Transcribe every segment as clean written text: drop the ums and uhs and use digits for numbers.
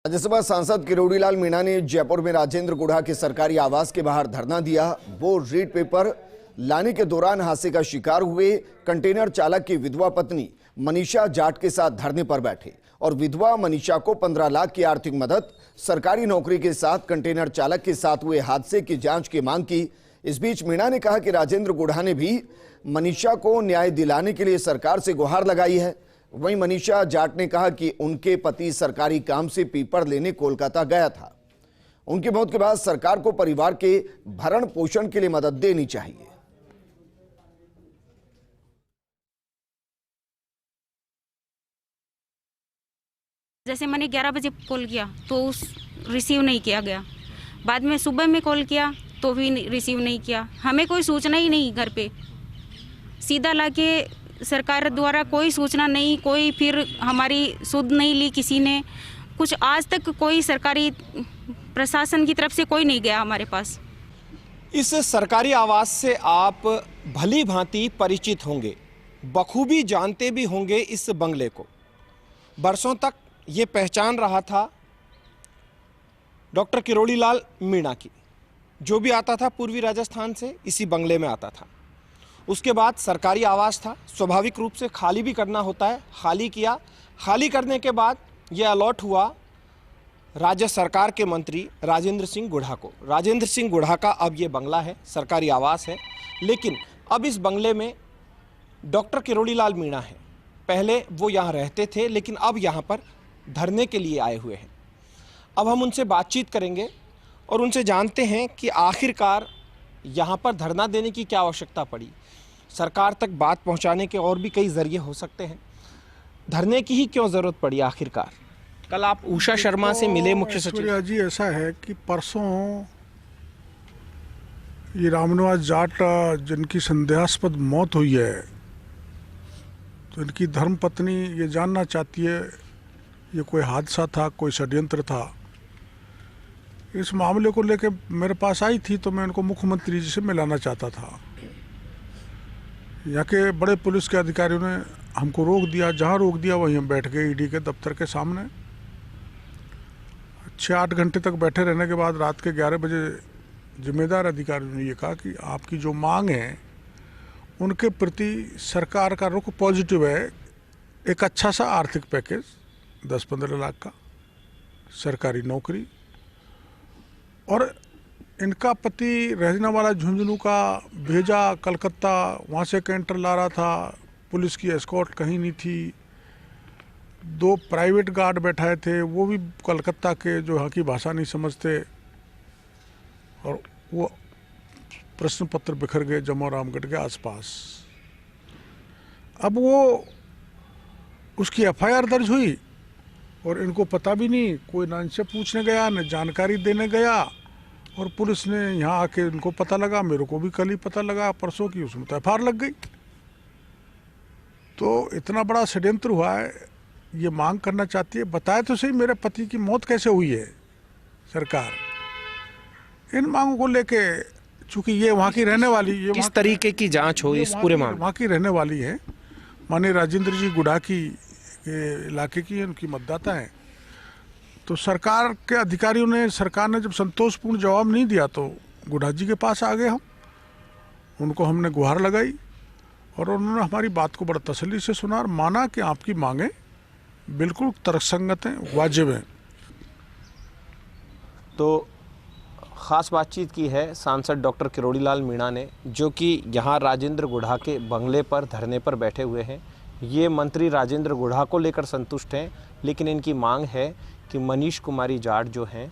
राज्यसभा सांसद किरोड़ीलाल मीणा ने जयपुर में राजेंद्र गुढ़ा के सरकारी आवास के बाहर धरना दिया। वो रीड पेपर लाने के दौरान हादसे का शिकार हुए कंटेनर चालक की विधवा पत्नी मनीषा जाट के साथ धरने पर बैठे और विधवा मनीषा को 15 लाख की आर्थिक मदद, सरकारी नौकरी के साथ कंटेनर चालक के साथ हुए हादसे की जांच की मांग की। इस बीच मीणा ने कहा कि राजेंद्र गुढ़ा ने भी मनीषा को न्याय दिलाने के लिए सरकार से गुहार लगाई है। वहीं मनीषा जाट ने कहा कि उनके पति सरकारी काम से पेपर लेने कोलकाता गया था। उनकी मौत के बाद सरकार को परिवार के भरण पोषण के लिए मदद देनी चाहिए। जैसे मैंने 11 बजे कॉल किया तो उस रिसीव नहीं किया गया। बाद में सुबह में कॉल किया तो भी रिसीव नहीं किया। हमें कोई सूचना ही नहीं, घर पे सीधा लाके सरकार द्वारा कोई सूचना नहीं, कोई फिर हमारी सुध नहीं ली किसी ने। कुछ आज तक कोई सरकारी प्रशासन की तरफ से कोई नहीं गया हमारे पास। इस सरकारी आवास से आप भली भांति परिचित होंगे, बखूबी जानते भी होंगे इस बंगले को। बरसों तक ये पहचान रहा था डॉक्टर किरोड़ीलाल मीणा की। जो भी आता था पूर्वी राजस्थान से इसी बंगले में आता था। उसके बाद सरकारी आवास था, स्वाभाविक रूप से खाली भी करना होता है। खाली किया, खाली करने के बाद ये अलॉट हुआ राज्य सरकार के मंत्री राजेंद्र सिंह गुढ़ा को। राजेंद्र सिंह गुढ़ा का अब ये बंगला है, सरकारी आवास है। लेकिन अब इस बंगले में डॉक्टर किरोड़ीलाल मीणा है। पहले वो यहाँ रहते थे, लेकिन अब यहाँ पर धरने के लिए आए हुए हैं। अब हम उनसे बातचीत करेंगे और उनसे जानते हैं कि आखिरकार यहाँ पर धरना देने की क्या आवश्यकता पड़ी। सरकार तक बात पहुँचाने के और भी कई जरिए हो सकते हैं, धरने की ही क्यों ज़रूरत पड़ी आखिरकार। कल आप उषा शर्मा से मिले, मुख्य सचिव जी। ऐसा है कि परसों ये रामनिवास जाट जिनकी संदेहास्पद मौत हुई है, तो इनकी धर्मपत्नी ये जानना चाहती है ये कोई हादसा था, कोई षड्यंत्र था। इस मामले को लेकर मेरे पास आई थी तो मैं उनको मुख्यमंत्री जी से मिलाना चाहता था। यहाँ के बड़े पुलिस के अधिकारियों ने हमको रोक दिया। जहाँ रोक दिया वहीं हम बैठ गए ईडी के दफ्तर के सामने। 6-8 घंटे तक बैठे रहने के बाद रात के 11 बजे जिम्मेदार अधिकारियों ने ये कहा कि आपकी जो मांग है उनके प्रति सरकार का रुख पॉजिटिव है। एक अच्छा सा आर्थिक पैकेज 10-15 लाख का, सरकारी नौकरी, और इनका पति रहने वाला झुंझुनू का भेजा कलकत्ता, वहाँ से कैंटर ला रहा था। पुलिस की एस्कॉर्ट कहीं नहीं थी। 2 प्राइवेट गार्ड बैठाए थे, वो भी कलकत्ता के, जो यहाँ की भाषा नहीं समझते। और वो प्रश्न पत्र बिखर गए जम्मू रामगढ़ के आसपास। अब वो उसकी एफआईआर दर्ज हुई और इनको पता भी नहीं, कोई ना इनसे पूछने गया न जानकारी देने गया। और पुलिस ने यहाँ आके इनको पता लगा, मेरे को भी कल ही पता लगा परसों की, उसमें तो एफआईआर लग गई। तो इतना बड़ा षड्यंत्र हुआ है। ये मांग करना चाहती है, बताए तो सही मेरे पति की मौत कैसे हुई है सरकार। इन मांगों को लेके, चूंकि ये वहाँ की रहने वाली, ये किस तरीके की जांच हो इस पूरे मामले, वहाँ की रहने वाली है, माननीय राजेंद्र जी गुढ़ा की इलाके की, उनकी मतदाता है। तो सरकार के अधिकारियों ने, सरकार ने जब संतोषपूर्ण जवाब नहीं दिया तो गुढ़ा जी के पास आ गए हम। उनको हमने गुहार लगाई और उन्होंने हमारी बात को बड़ा तसल्ली से सुना और माना कि आपकी मांगें बिल्कुल तर्कसंगत हैं, वाजिब हैं। तो ख़ास बातचीत की है सांसद डॉक्टर किरोड़ीलाल मीणा ने, जो कि यहाँ राजेंद्र गुढ़ा के बंगले पर धरने पर बैठे हुए हैं। ये मंत्री राजेंद्र गुढ़ा को लेकर संतुष्ट हैं, लेकिन इनकी मांग है कि मनीष कुमारी जाट जो हैं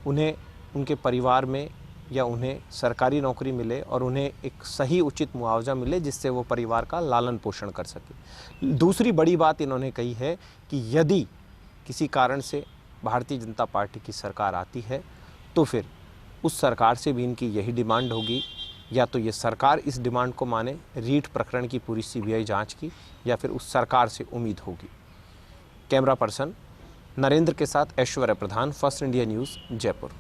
उन्हें, उनके परिवार में या उन्हें सरकारी नौकरी मिले और उन्हें एक सही उचित मुआवजा मिले, जिससे वो परिवार का लालन पोषण कर सके। दूसरी बड़ी बात इन्होंने कही है कि यदि किसी कारण से भारतीय जनता पार्टी की सरकार आती है तो फिर उस सरकार से भी इनकी यही डिमांड होगी, या तो ये सरकार इस डिमांड को माने, रीट प्रकरण की पूरी सीबीआई जांच की, या फिर उस सरकार से उम्मीद होगी। कैमरा पर्सन नरेंद्र के साथ ऐश्वर्य प्रधान, फर्स्ट इंडिया न्यूज़, जयपुर।